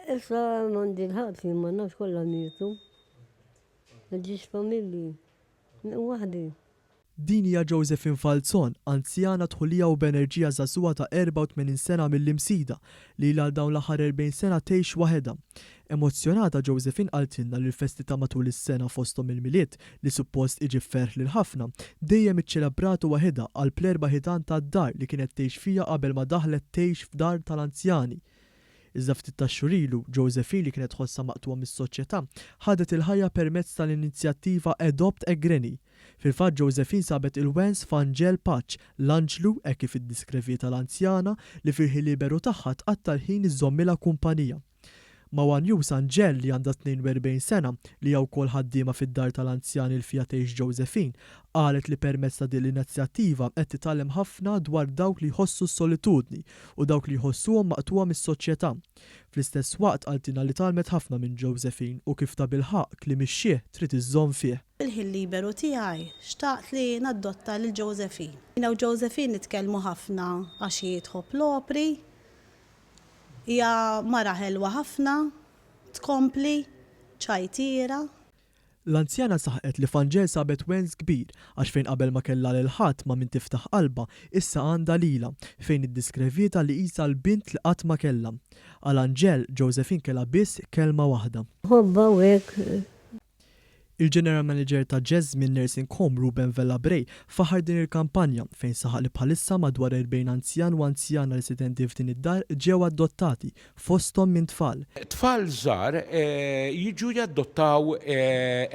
Issa m'għandi l-ħadd li ma nafx kollha mietu. Ma ġiex familji. Waħdi. Din hija Josephine Falzon, anzjana tħulija u b'enerġija żagħżugħa ta' 84 sena mill-Imsida li għal dawn l-aħħar 40 sena tgħix waħedha. Emozzjonata Josephine qaltilna li l-festi ta' matul is-sena fosthom il-miliet li suppost iġi ferħ lil ħafna dejjem iċċelebratu waħedha għal pl-erba' ħitan tad-dar li kienet tgħix fiha qabel ma daħlet tgħix f'dar tal-anzjani. Iżda ftit ta' xurilu, Josephine li kienet ħossa maqtuwa mis-soċjetà ħadet il-ħajja permezz tal-inizjattiva Adopt Egreni. Fil-fatt Josephine sabet il-wens f'Anġel Paċ, l-anġlu hekk kif iddiskrevi tal-anzjana li fil-ħin liberu tagħha tqatta' l-ħin iżommilha kumpanija. Ma' News Anġel li għandha 42 sena li hija wkoll ħaddiema fid-dar tal-anzjani l fija tgħix Josephine qalet li permezz ta' din l-inizjattiva qed titgħallem ħafna dwar dawk li jħossu s-solitudni u dawk li jħossuhom maqtuwa mis-soċjetà. Fl-istess waqt qaltilna li talmet ħafna minn Josephine u kif ta' bilħaq li mixxih trid iżżomm fih. Il-ħin liberu tiegħi xtaqt li nadotta lil Josephine. Jiena u Josephine nitkellmu ħafna għax jidħob l-opri. Hija mara ħelwa ħafna, tkompli, ċajtira. L-anzjana saħqet li f'Anġel sabet wens kbir għax fejn qabel ma kellha lil ħadd ma min tiftaħ qalba issa għandha lilha fejn iddiskrevita li qisha l-bint li qatt ma kellha. Għal Anġel Josephine kellha biss kelma waħda. Ħobba u hekk. Il-General Manager ta' S-Snin Nursing Home Ruben Bray faħar din il-kampanja fejn saħaq li bħalissa madwar 40 anzjan u anzjana residenti f'din id-dar ġew adottati fosthom minn tfal. Tfal żgħar jiġu jaddottaw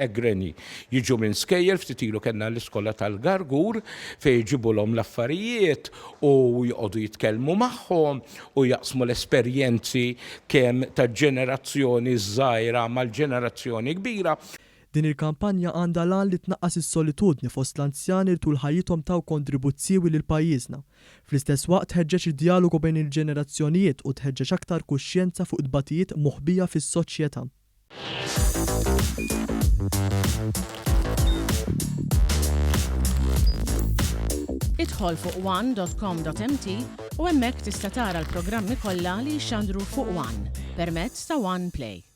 egreni. Jiġu minn skejjel ftit ilu kellna l-iskola tal-Gargur fejn jġibulhom l-affarijiet u jqogħdu jitkellmu magħhom u jaqsmu l-esperjenzi kemm taġ-ġenerazzjoni żgħira mal-ġenerazzjoni kbira. Din il-kampanja għandha lan li tnaqqas is-solitudni fost l-anzjani li tul ħajjithom taw kontribuzzjiwi lil pajjiżna. Fl-istess waqt ħeġġeġ id-dialogu bejn il-ġenerazzjonijiet u tħeġġeġ aktar kuxjenza fuq tbatijiet moħbija fis-soċjetà. Idħol fuq one.com.mt u hemmhekk tista' tara l-programmi kollha li jxandru fuq One permezz ta' One Play.